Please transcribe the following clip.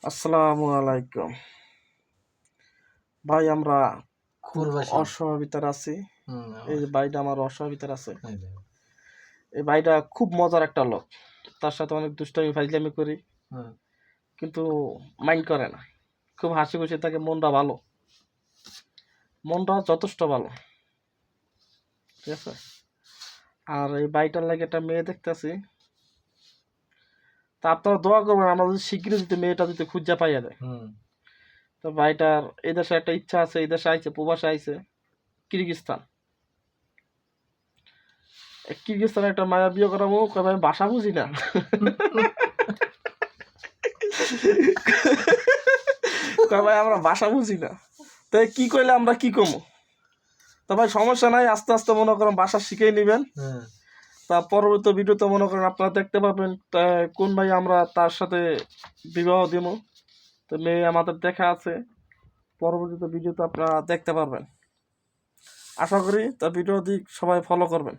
আসসালামু আলাইকুম ভাই। আমরা খুব প্রবাসী। অসহায় ভিতরে আছি। এই যে ভাইটা আমার অসহায় ভিতরে আছে। এই যে। এই ভাইটা খুব মজার একটা লোক। তার সাথে অনেক দুষ্টামি ফাইজলামি করি, হুম। কিন্তু মাইন্ড করে না। খুব হাসি খুশি থাকে, মনটা ভালো, মনটা যথেষ্ট ভালো, ঠিক আছে। আর এই ভাইটার লাগে একটা মেয়ে দেখতেছি, তা আপনারা দোয়া করবেন আমরা যদি শীঘ্রই যদি মেয়েটা যদি খুঁজা পাইয়া দেয়। হুম। তো ভাইটার এই দেশে একটা ইচ্ছা আছে, এই দেশে আইছে, প্রবাসে আইছে কিরগিস্তান। কিরগিস্তানে একটা মায়া বিয়ে করাবো, কবে আমি ভাষা বুঝি না। কবে আমরা ভাষা বুঝি না, তাই কি কইলে আমরা কি কমো। তা ভাই সমস্যা নাই, আস্তে আস্তে মনে করেন ভাষা শিখেই নেবেন। হুম। তা পরবর্তী ভিডিওতে মনে করেন আপনারা দেখতে পাবেন কোন ভাই আমরা তার সাথে বিবাহ দিব। তো মেয়ে আমাদের দেখা আছে, পরবর্তীতে ভিডিওতে আপনারা দেখতে পারবেন। আশা করি তা ভিডিও দিক সবাই ফলো করবেন।